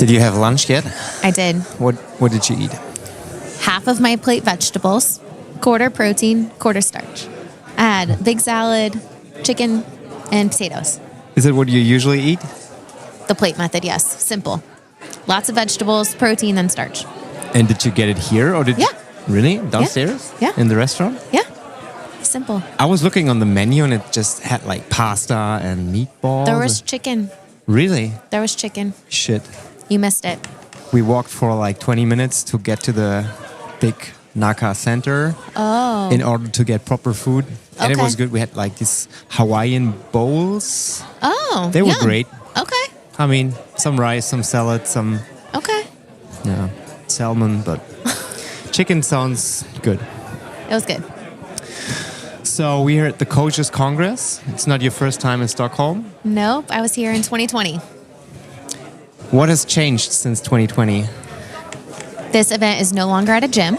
Did you have lunch yet? I did. What did you eat? Half of my plate vegetables, quarter protein, quarter starch. I had big salad, chicken, and potatoes. Is it what you usually eat? The plate method, yes. Simple. Lots of vegetables, protein, and starch. And did you get it here or did Yeah. Really? Downstairs? Yeah. In the restaurant? Yeah. Simple. I was looking on the menu and it just had like pasta and meatballs. There was chicken. Really? There was chicken. Shit. You missed it. We walked for like 20 minutes to get to the big Naka Center in order to get proper food. And it Okay. was good. We had like these Hawaiian bowls. Oh, They were yum. great. Okay. I mean, some rice, some salad, some Okay. salmon, but chicken sounds good. It was good. So we're at the Coaches Congress. It's not your first time in Stockholm. Nope. I was here in 2020. What has changed since 2020? This event is no longer at a gym.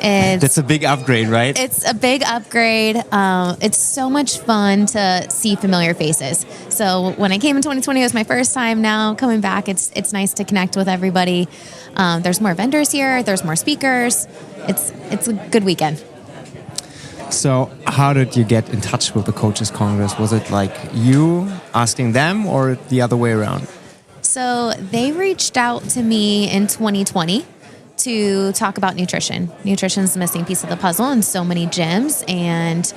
That's a big upgrade, right? It's a big upgrade. It's so much fun to see familiar faces. So when I came in 2020, it was my first time. Now coming back, it's nice to connect with everybody. There's more vendors here. There's more speakers. It's a good weekend. So how did you get in touch with the Coaches Congress? Was it like you asking them or the other way around? So they reached out to me in 2020 to talk about nutrition. Nutrition is the missing piece of the puzzle in so many gyms, and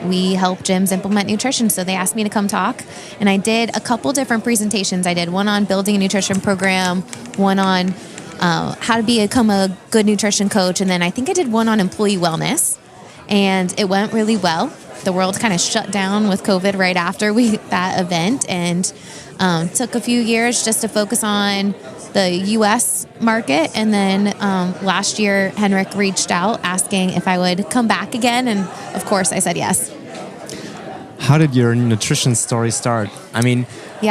we help gyms implement nutrition. So they asked me to come talk, and I did a couple different presentations. I did one on building a nutrition program, one on how to become a good nutrition coach, and then I think I did one on employee wellness, and it went really well. The world kind of shut down with COVID right after that event, and took a few years just to focus on the U.S. market. And then last year, Henrik reached out asking if I would come back again. And of course, I said yes. How did your nutrition story start? I mean,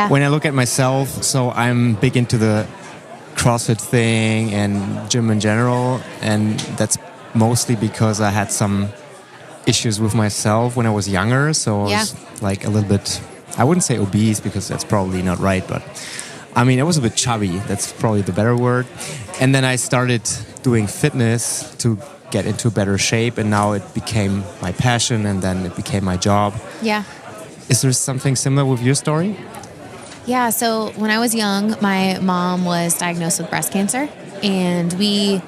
when I look at myself, so I'm big into the CrossFit thing and gym in general. And that's mostly because I had some issues with myself when I was younger. So I was like a little bit, I wouldn't say obese because that's probably not right, but I mean, I was a bit chubby. That's probably the better word. And then I started doing fitness to get into better shape, and now it became my passion, and then it became my job. Yeah. Is there something similar with your story? Yeah, so when I was young, my mom was diagnosed with breast cancer, and we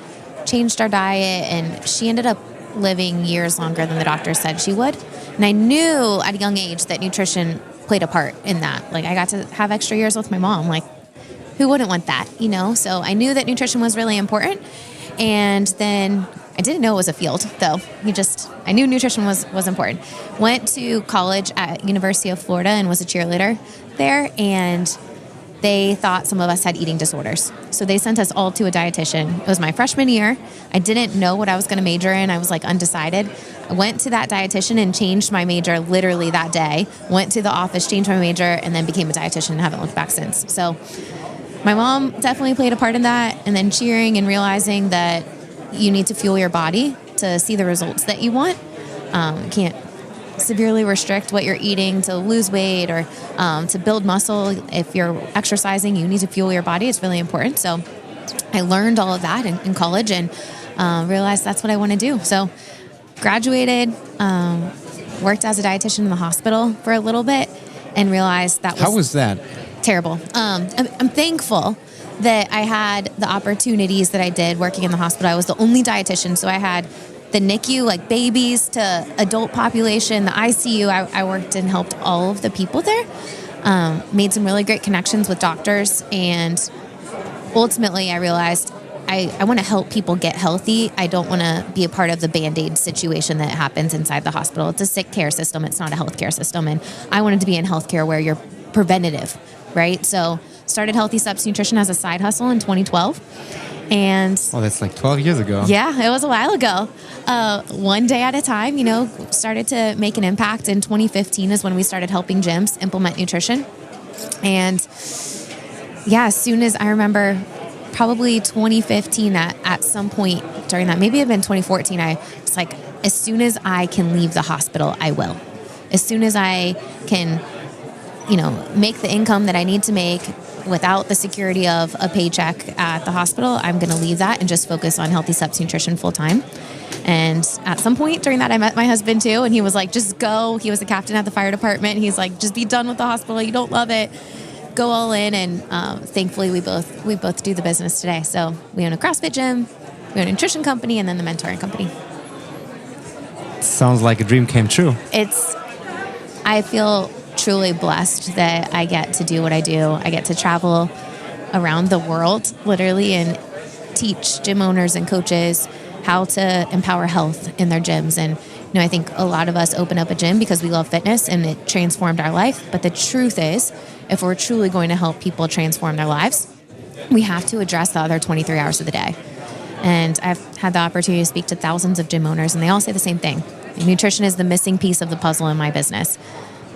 changed our diet, and she ended up living years longer than the doctor said she would. And I knew at a young age that nutrition played a part in that. Like, I got to have extra years with my mom. Like, who wouldn't want that, you know? So I knew that nutrition was really important. And then I didn't know it was a field, though. I knew nutrition was important. Went to college at University of Florida and was a cheerleader there. And they thought some of us had eating disorders. So they sent us all to a dietitian. It was my freshman year. I didn't know what I was going to major in. I was like undecided. I went to that dietitian and changed my major literally that day. Went to the office, changed my major, and then became a dietitian and haven't looked back since. So my mom definitely played a part in that. And then cheering and realizing that you need to fuel your body to see the results that you want. You can't severely restrict what you're eating to lose weight or to build muscle. If you're exercising, you need to fuel your body. It's really important. So I learned all of that in college and realized that's what I want to do. So graduated, worked as a dietitian in the hospital for a little bit and realized that was... How was that? Terrible. I'm thankful that I had the opportunities that I did working in the hospital. I was the only dietitian, so I had the NICU, like babies to adult population, the ICU. I worked and helped all of the people there. Made some really great connections with doctors, and ultimately I realized I want to help people get healthy. I don't want to be a part of the Band-Aid situation that happens inside the hospital. It's a sick care system. It's not a healthcare system, and I wanted to be in healthcare where you're preventative, right? So started Healthy Steps Nutrition as a side hustle in 2012. And that's like 12 years ago. Yeah, it was a while ago. One day at a time, started to make an impact. In 2015 is when we started helping gyms implement nutrition. And as soon as I remember, probably 2015 at some point during that, maybe it had been 2014, I was like, as soon as I can leave the hospital, I will. As soon as I can, make the income that I need to make, without the security of a paycheck at the hospital, I'm going to leave that and just focus on Healthy Steps Nutrition full time. And at some point during that, I met my husband too, and he was like, just go. He was the captain at the fire department. He's like, just be done with the hospital. You don't love it. Go all in. And thankfully, we both do the business today. So we own a CrossFit gym, we own a nutrition company, and then the mentoring company. Sounds like a dream came true. I feel truly blessed that I get to do what I do. I get to travel around the world, literally, and teach gym owners and coaches how to empower health in their gyms. And, I think a lot of us open up a gym because we love fitness and it transformed our life. But the truth is, if we're truly going to help people transform their lives, we have to address the other 23 hours of the day. And I've had the opportunity to speak to thousands of gym owners, and they all say the same thing. Nutrition is the missing piece of the puzzle in my business.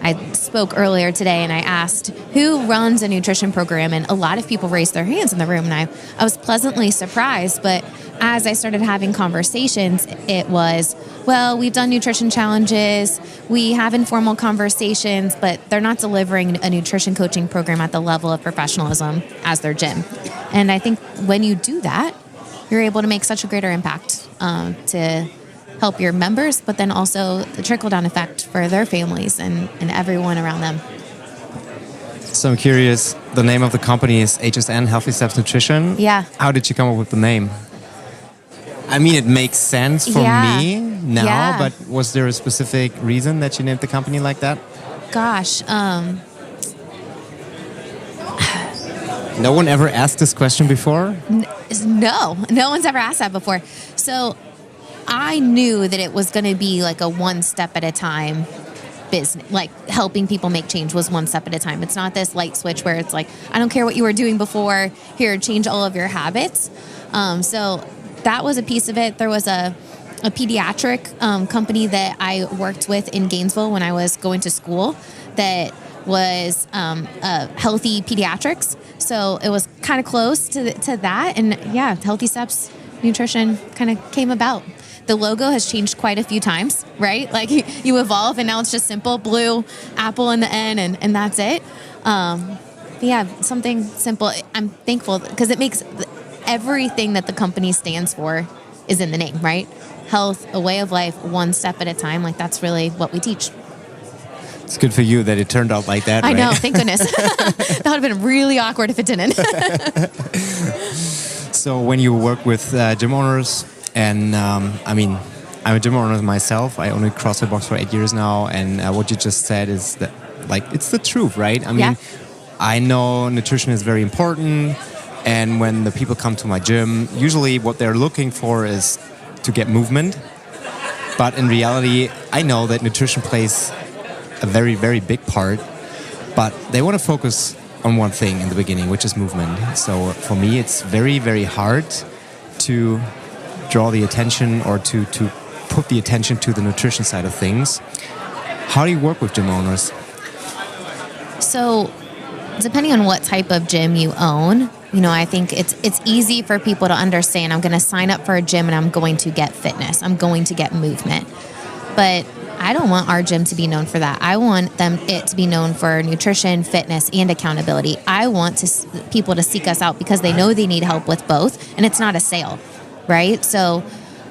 I spoke earlier today and I asked who runs a nutrition program, and a lot of people raised their hands in the room, and I was pleasantly surprised. But as I started having conversations, it was, well, we've done nutrition challenges, we have informal conversations, but they're not delivering a nutrition coaching program at the level of professionalism as their gym. And I think when you do that, you're able to make such a greater impact to help your members, but then also the trickle-down effect for their families and everyone around them. So I'm curious, the name of the company is HSN, Healthy Steps Nutrition. Yeah. How did you come up with the name? I mean, it makes sense for me now, but was there a specific reason that you named the company like that? Gosh. No one ever asked this question before? No one's ever asked that before. So I knew that it was going to be like a one step at a time business, like helping people make change was one step at a time. It's not this light switch where it's like, I don't care what you were doing before, here, change all of your habits. So that was a piece of it. There was a pediatric company that I worked with in Gainesville when I was going to school that was Healthy Pediatrics. So it was kind of close to that. And yeah, Healthy Steps Nutrition kind of came about. The logo has changed quite a few times, right? Like you evolve and now it's just simple, blue, apple in the end, and that's it. Yeah, something simple. I'm thankful because it makes everything that the company stands for is in the name, right? Health, a way of life, one step at a time. Like that's really what we teach. It's good for you that it turned out like that, I right? know, thank goodness. That would have been really awkward if it didn't. So when you work with gym owners, and I mean, I'm a gym owner myself. I own a CrossFit box for 8 years now, and what you just said is that, like, it's the truth, right? I mean, I know nutrition is very important, and when the people come to my gym, usually what they're looking for is to get movement. But in reality, I know that nutrition plays a very, very big part, but they want to focus on one thing in the beginning, which is movement. So for me, it's very, very hard to draw the attention or to put the attention to the nutrition side of things. How do you work with gym owners? So depending on what type of gym you own, I think it's easy for people to understand, I'm going to sign up for a gym and I'm going to get fitness. I'm going to get movement. But I don't want our gym to be known for that. I want it to be known for nutrition, fitness, and accountability. I want people to seek us out because they know they need help with both, and it's not a sale, right? So,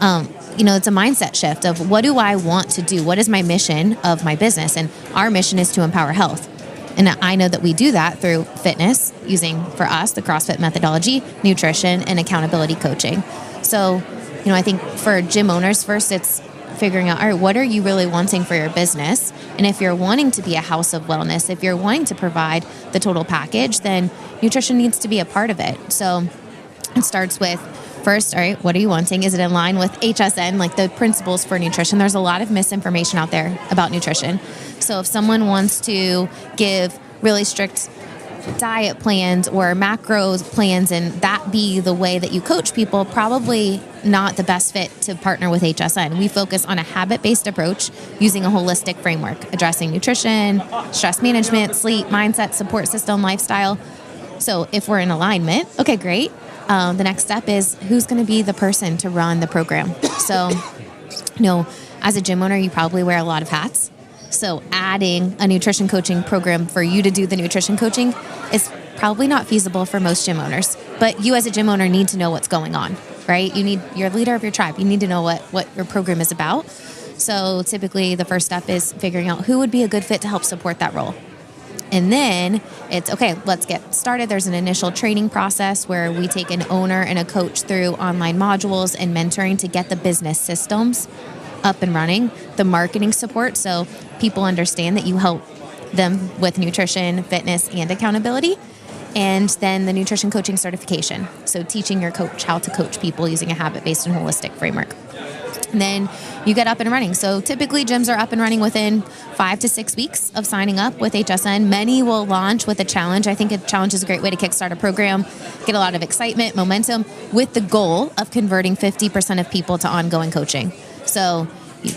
it's a mindset shift of what do I want to do? What is my mission of my business? And our mission is to empower health. And I know that we do that through fitness, using, for us, the CrossFit methodology, nutrition, and accountability coaching. So, I think for gym owners, first it's figuring out, all right, what are you really wanting for your business? And if you're wanting to be a house of wellness, if you're wanting to provide the total package, then nutrition needs to be a part of it. So it starts with, first, all right, what are you wanting? Is it in line with HSN, like the principles for nutrition? There's a lot of misinformation out there about nutrition. So if someone wants to give really strict diet plans or macros plans and that be the way that you coach people, probably not the best fit to partner with HSN. We focus on a habit-based approach using a holistic framework, addressing nutrition, stress management, sleep, mindset, support system, lifestyle. So if we're in alignment, okay, great. The next step is who's going to be the person to run the program. So, as a gym owner, you probably wear a lot of hats. So adding a nutrition coaching program for you to do the nutrition coaching is Probably not feasible for most gym owners, but you as a gym owner need to know what's going on, right? You're the leader of your tribe. You need to know what your program is about. So typically the first step is figuring out who would be a good fit to help support that role. And then it's, okay, let's get started. There's an initial training process where we take an owner and a coach through online modules and mentoring to get the business systems up and running, the marketing support, so people understand that you help them with nutrition, fitness, and accountability. And then the nutrition coaching certification. So teaching your coach how to coach people using a habit-based and holistic framework. And then you get up and running. So typically gyms are up and running within 5 to 6 weeks of signing up with HSN. Many will launch with a challenge. I think a challenge is a great way to kickstart a program, get a lot of excitement, momentum, with the goal of converting 50% of people to ongoing coaching. So you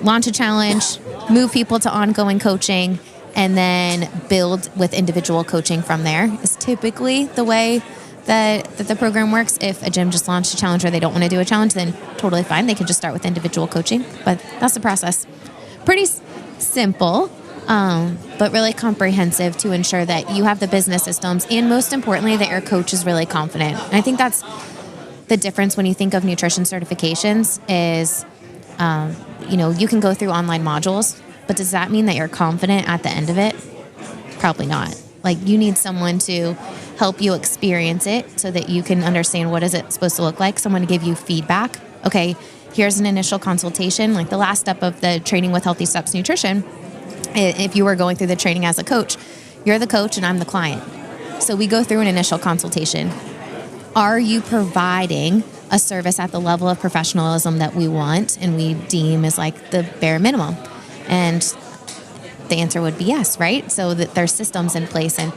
launch a challenge, move people to ongoing coaching, and then build with individual coaching from there is typically the way that the program works. If a gym just launched a challenge or they don't want to do a challenge, then totally fine. They can just start with individual coaching. But that's the process. Pretty simple, but really comprehensive to ensure that you have the business systems and, most importantly, that your coach is really confident. And I think that's the difference when you think of nutrition certifications is, you can go through online modules, but does that mean that you're confident at the end of it? Probably not. Like, you need someone to help you experience it so that you can understand what is it supposed to look like, someone to give you feedback. Okay, here's an initial consultation, like the last step of the training with Healthy Steps Nutrition. If you were going through the training as a coach, you're the coach and I'm the client. So we go through an initial consultation. Are you providing a service at the level of professionalism that we want and we deem as like the bare minimum? And the answer would be yes, right? So that there's systems in place. And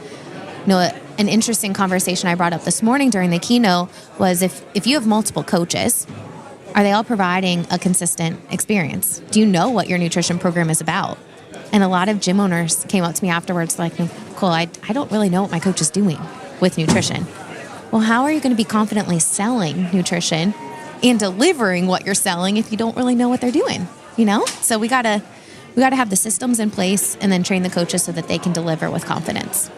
an interesting conversation I brought up this morning during the keynote was if you have multiple coaches, are they all providing a consistent experience? Do you know what your nutrition program is about? And a lot of gym owners came up to me afterwards like, Nicole, I don't really know what my coach is doing with nutrition. Well, how are you going to be confidently selling nutrition and delivering what you're selling if you don't really know what they're doing? So we got to have the systems in place and then train the coaches so that they can deliver with confidence.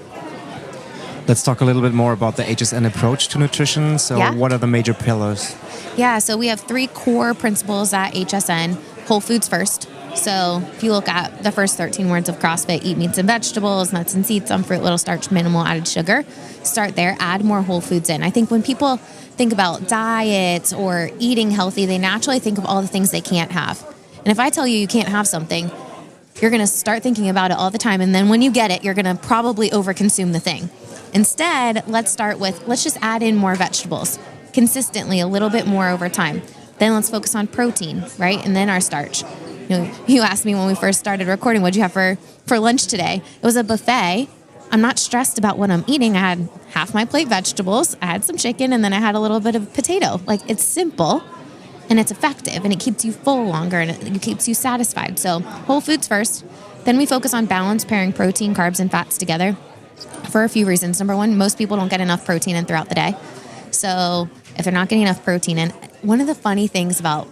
Let's talk a little bit more about the HSN approach to nutrition. So What are the major pillars? Yeah, so we have 3 core principles at HSN. Whole foods first. So if you look at the first 13 words of CrossFit, eat meats and vegetables, nuts and seeds, some fruit, little starch, minimal added sugar. Start there, add more whole foods in. I think when people think about diets or eating healthy, they naturally think of all the things they can't have. And if I tell you can't have something, you're going to start thinking about it all the time. And then when you get it, you're going to probably overconsume the thing. Instead, let's just add in more vegetables consistently, a little bit more over time. Then let's focus on protein, right? And then our starch. You asked me when we first started recording, what'd you have for lunch today? It was a buffet. I'm not stressed about what I'm eating. I had half my plate vegetables, I had some chicken, and then I had a little bit of potato. Like, it's simple. And it's effective, and it keeps you full longer, and it keeps you satisfied. So whole foods first. Then we focus on balance, pairing protein, carbs, and fats together for a few reasons. Number one, most people don't get enough protein in throughout the day. So if they're not getting enough protein in, one of the funny things about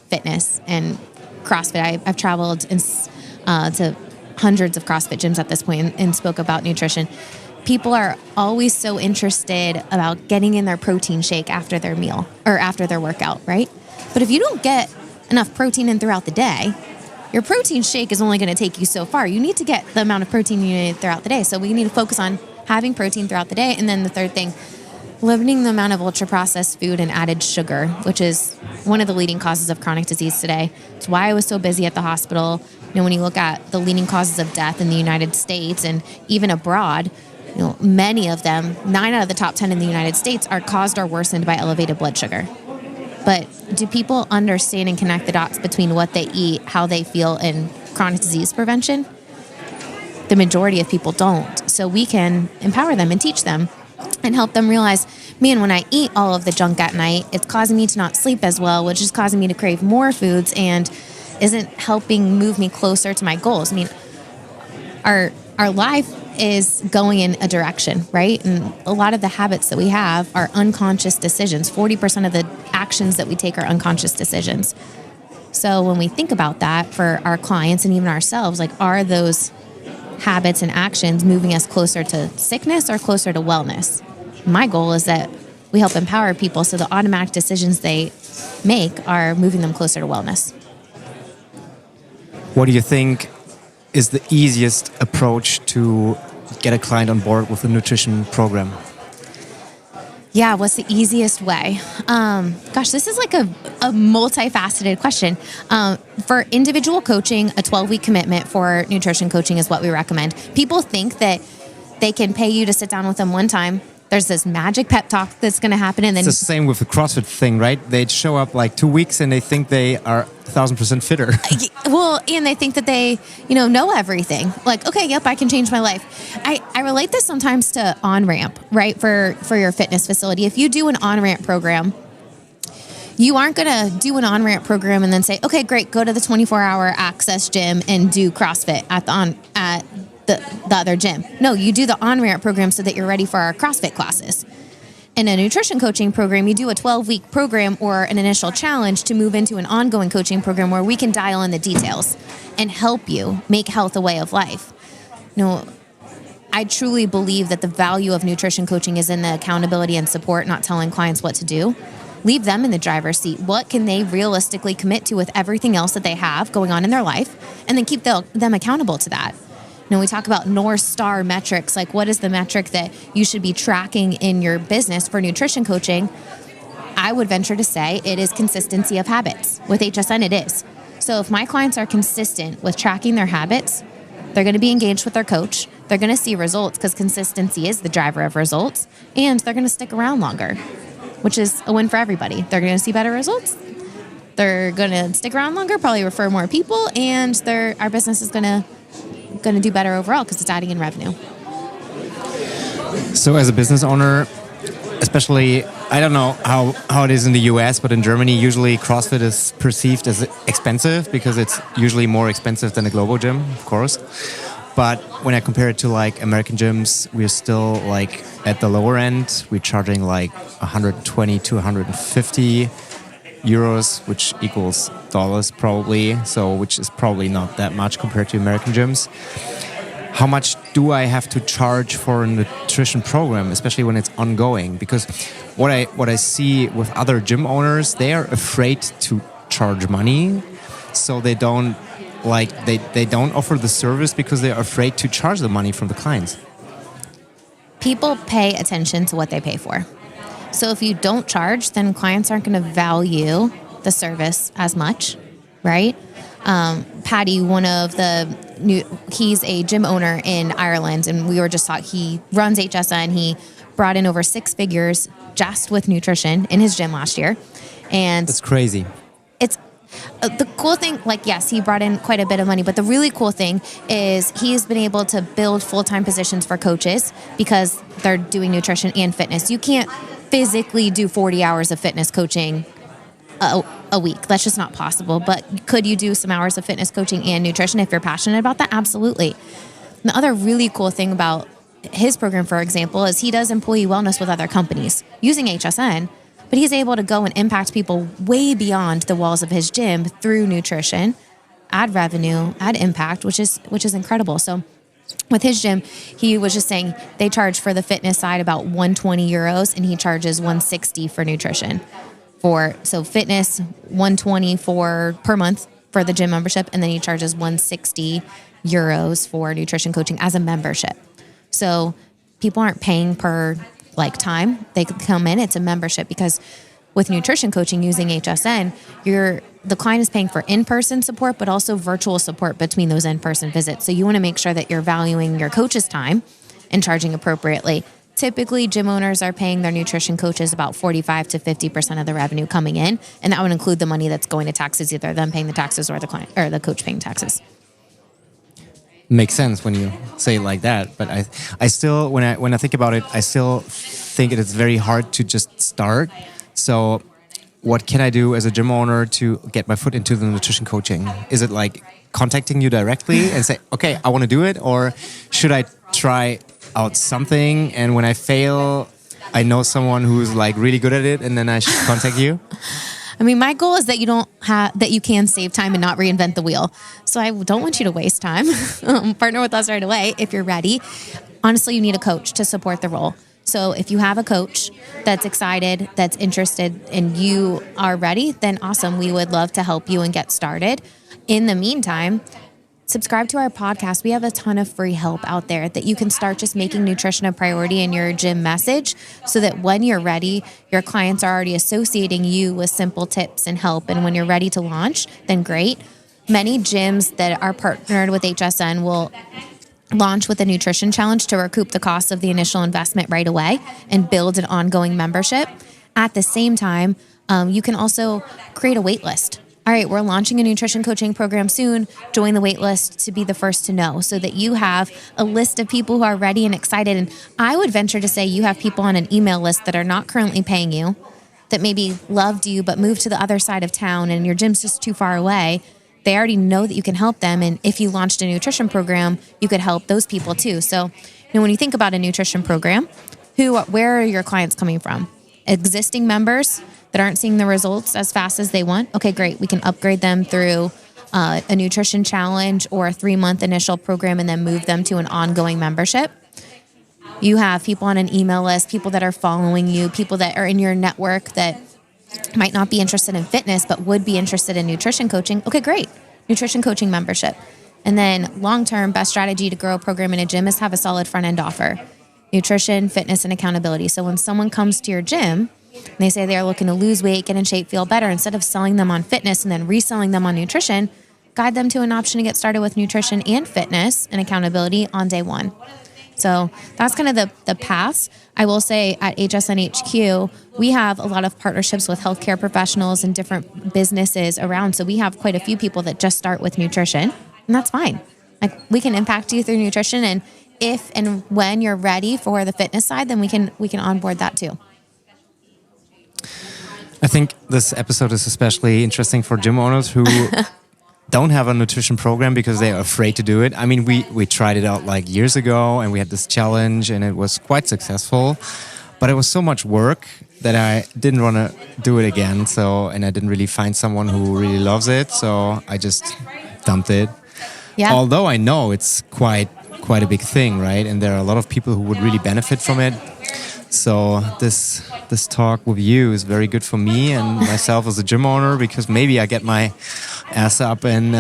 fitness and CrossFit, I've traveled to hundreds of CrossFit gyms at this point and spoke about nutrition. People are always so interested about getting in their protein shake after their meal or after their workout, right? But if you don't get enough protein in throughout the day, your protein shake is only going to take you so far. You need to get the amount of protein you need throughout the day. So we need to focus on having protein throughout the day. And then the third thing, limiting the amount of ultra-processed food and added sugar, which is one of the leading causes of chronic disease today. It's why I was so busy at the hospital. When you look at the leading causes of death in the United States and even abroad, many of them, 9 out of the top 10 in the United States, are caused or worsened by elevated blood sugar. But do people understand and connect the dots between what they eat, how they feel, and chronic disease prevention? The majority of people don't. So we can empower them and teach them and help them realize, man, when I eat all of the junk at night, it's causing me to not sleep as well, which is causing me to crave more foods and isn't helping move me closer to my goals. I mean, our life is going in a direction, right? And a lot of the habits that we have are unconscious decisions. 40% of the actions that we take are unconscious decisions. So when we think about that for our clients and even ourselves, like, are those habits and actions moving us closer to sickness or closer to wellness. My goal is that we help empower people so the automatic decisions they make are moving them closer to wellness. What do you think is the easiest approach to get a client on board with the nutrition program? Yeah, what's the easiest way? Gosh, this is like a multifaceted question. For individual coaching, a 12-week commitment for nutrition coaching is what we recommend. People think that they can pay you to sit down with them one time. There's this magic pep talk that's going to happen. And then it's the same with the CrossFit thing, right? They show up like 2 weeks and they think they are 1,000% fitter. Well, and they think that they, know everything. Like, okay, yep, I can change my life. I relate this sometimes to on-ramp, right? For your fitness facility. If you do an on-ramp program, you aren't going to do an on-ramp program and then say, okay, great, go to the 24-hour access gym and do CrossFit at the other gym. No, you do the on-ramp program so that you're ready for our CrossFit classes. In a nutrition coaching program, you do a 12-week program or an initial challenge to move into an ongoing coaching program where we can dial in the details and help you make health a way of life. I truly believe that the value of nutrition coaching is in the accountability and support, not telling clients what to do. Leave them in the driver's seat. What can they realistically commit to with everything else that they have going on in their life? And then keep them accountable to that. We talk about North Star metrics, like what is the metric that you should be tracking in your business for nutrition coaching? I would venture to say it is consistency of habits. With HSN, it is. So if my clients are consistent with tracking their habits, they're going to be engaged with their coach. They're going to see results because consistency is the driver of results, and they're going to stick around longer, which is a win for everybody. They're going to see better results. They're going to stick around longer, probably refer more people, and our business is going to do better overall because it's adding in revenue. So as a business owner, especially, I don't know how it is in the US, but in Germany, usually CrossFit is perceived as expensive because it's usually more expensive than a global gym, of course. But when I compare it to like American gyms, we're still like at the lower end. We're charging like 120 to 150 euros, which equals dollars probably, so which is probably not that much compared to American gyms. How much do I have to charge for a nutrition program, especially when it's ongoing? Because what I see with other gym owners, they are afraid to charge money, so they don't offer the service because they're afraid to charge the money from the clients. People pay attention to what they pay for. So if you don't charge, then clients aren't going to value the service as much, right? Patty, he's a gym owner in Ireland, and we were just taught he runs HSN. He brought in over 6 figures just with nutrition in his gym last year. And that's crazy. It's the cool thing, yes, he brought in quite a bit of money, but the really cool thing is he's been able to build full-time positions for coaches because they're doing nutrition and fitness. You can't physically do 40 hours of fitness coaching a week. That's just not possible. But could you do some hours of fitness coaching and nutrition if you're passionate about that? Absolutely. And the other really cool thing about his program, for example, is he does employee wellness with other companies using HSN, but he's able to go and impact people way beyond the walls of his gym through nutrition, add revenue, add impact, which is incredible. So with his gym, he was just saying they charge for the fitness side about 120 euros, and he charges 160 for nutrition. So fitness, 120 per month for the gym membership, and then he charges 160 euros for nutrition coaching as a membership. So people aren't paying per time. They come in, it's a membership, because with nutrition coaching using HSN, the client is paying for in-person support, but also virtual support between those in-person visits. So you want to make sure that you're valuing your coach's time and charging appropriately. Typically, gym owners are paying their nutrition coaches about 45 to 50% of the revenue coming in, and that would include the money that's going to taxes, either them paying the taxes or the client or the coach paying taxes. Makes sense when you say it like that, but I still, when I think about it, I still think it is very hard to just start. So what can I do as a gym owner to get my foot into the nutrition coaching? Is it like contacting you directly and say, okay, I want to do it? Or should I try out something, and when I fail, I know someone who's really good at it, and then I should contact you? I mean, my goal is that you can save time and not reinvent the wheel. So I don't want you to waste time. Partner with us right away if you're ready. Honestly, you need a coach to support the role. So if you have a coach that's excited, that's interested, and you are ready, then awesome. We would love to help you and get started. In the meantime, subscribe to our podcast. We have a ton of free help out there that you can start just making nutrition a priority in your gym message so that when you're ready, your clients are already associating you with simple tips and help. And when you're ready to launch, then great. Many gyms that are partnered with HSN will launch with a nutrition challenge to recoup the cost of the initial investment right away and build an ongoing membership. At the same time, you can also create a wait list. All right, we're launching a nutrition coaching program soon. Join the wait list to be the first to know so that you have a list of people who are ready and excited. And I would venture to say you have people on an email list that are not currently paying you, that maybe loved you but moved to the other side of town and your gym's just too far away. They already know that you can help them. And if you launched a nutrition program, you could help those people too. So, when you think about a nutrition program, where are your clients coming from? Existing members that aren't seeing the results as fast as they want? Okay, great. We can upgrade them through a nutrition challenge or a 3-month initial program and then move them to an ongoing membership. You have people on an email list, people that are following you, people that are in your network that might not be interested in fitness, but would be interested in nutrition coaching. Okay, great. Nutrition coaching membership. And then long-term, best strategy to grow a program in a gym is have a solid front-end offer. Nutrition, fitness, and accountability. So when someone comes to your gym and they say they're looking to lose weight, get in shape, feel better, instead of selling them on fitness and then reselling them on nutrition, guide them to an option to get started with nutrition and fitness and accountability on day one. So that's kind of the paths. I will say at HSN HQ, we have a lot of partnerships with healthcare professionals and different businesses around. So we have quite a few people that just start with nutrition, and that's fine. Like, we can impact you through nutrition, and if and when you're ready for the fitness side, then we can onboard that too. I think this episode is especially interesting for gym owners who don't have a nutrition program because they are afraid to do it. I mean, we tried it out like years ago and we had this challenge and it was quite successful, but it was so much work that I didn't want to do it again. And I didn't really find someone who really loves it. So I just dumped it. Yeah. Although I know it's quite a big thing, right? And there are a lot of people who would really benefit from it. So this talk with you is very good for me and myself as a gym owner, because maybe I get my ass up and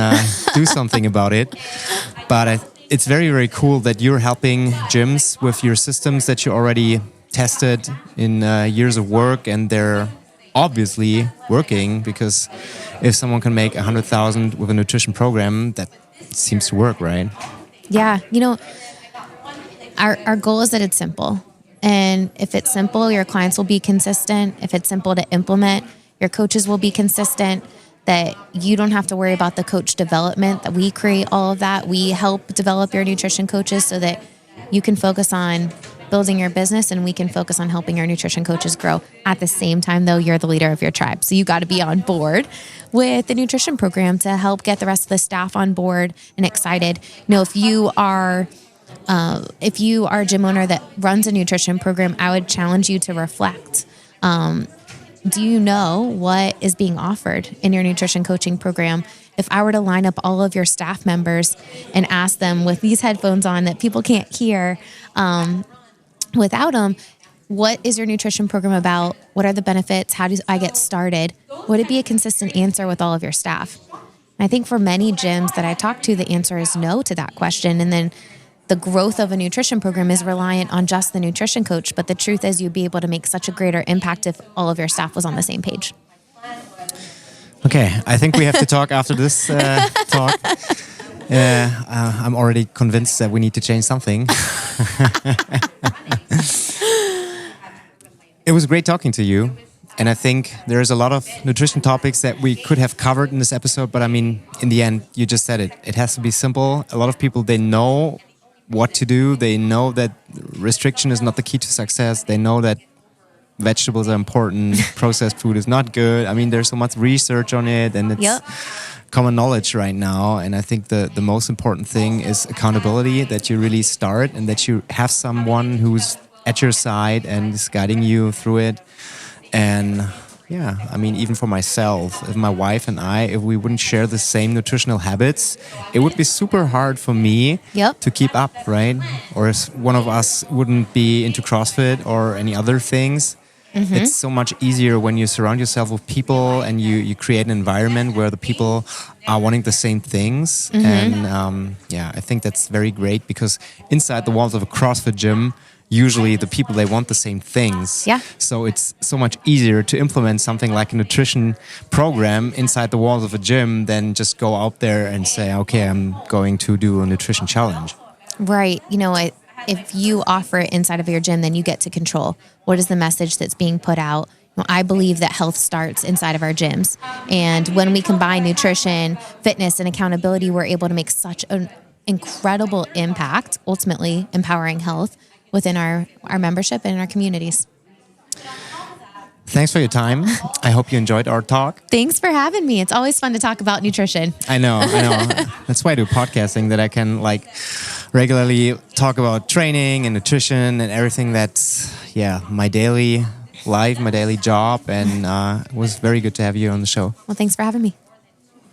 do something about it. But it's very, very cool that you're helping gyms with your systems that you already tested in years of work, and they're obviously working, because if someone can make 100,000 with a nutrition program, that seems to work, right? Yeah, our goal is that it's simple. And if it's simple, your clients will be consistent. If it's simple to implement, your coaches will be consistent, that you don't have to worry about the coach development, that we create all of that. We help develop your nutrition coaches so that you can focus on building your business and we can focus on helping your nutrition coaches grow. At the same time, though, you're the leader of your tribe. So you got to be on board with the nutrition program to help get the rest of the staff on board and excited. If you are a gym owner that runs a nutrition program, I would challenge you to reflect. Do you know what is being offered in your nutrition coaching program? If I were to line up all of your staff members and ask them with these headphones on that people can't hear without them, what is your nutrition program about? What are the benefits? How do I get started? Would it be a consistent answer with all of your staff? And I think for many gyms that I talk to, the answer is no to that question. And then the growth of a nutrition program is reliant on just the nutrition coach. But the truth is you'd be able to make such a greater impact if all of your staff was on the same page. Okay, I think we have to talk after this talk. I'm already convinced that we need to change something. It was great talking to you. And I think there's a lot of nutrition topics that we could have covered in this episode. But I mean, in the end, you just said it. It has to be simple. A lot of people, they know what to do. They know that restriction is not the key to success. They know that vegetables are important. Processed food is not good. I mean, there's so much research on it, and it's common knowledge right now. And I think the most important thing is accountability, that you really start and that you have someone who's at your side and is guiding you through it. And Yeah, I mean, even for myself, if my wife and I, if we wouldn't share the same nutritional habits, it would be super hard for me to keep up, right? Or if one of us wouldn't be into CrossFit or any other things. It's so much easier when you surround yourself with people and you create an environment where the people are wanting the same things. And I think that's very great because inside the walls of a CrossFit gym, usually the people, they want the same things. Yeah. So it's so much easier to implement something like a nutrition program inside the walls of a gym than just go out there and say, okay, I'm going to do a nutrition challenge. Right. You know, if you offer it inside of your gym, then you get to control what is the message that's being put out. I believe that health starts inside of our gyms. And when we combine nutrition, fitness, and accountability, we're able to make such an incredible impact, ultimately empowering health within our membership and our communities. Thanks for your time. I hope you enjoyed our talk. Thanks for having me. It's always fun to talk about nutrition. I know. That's why I do podcasting, that I can regularly talk about training and nutrition and everything that's, my daily life, my daily job. And it was very good to have you on the show. Well, thanks for having me.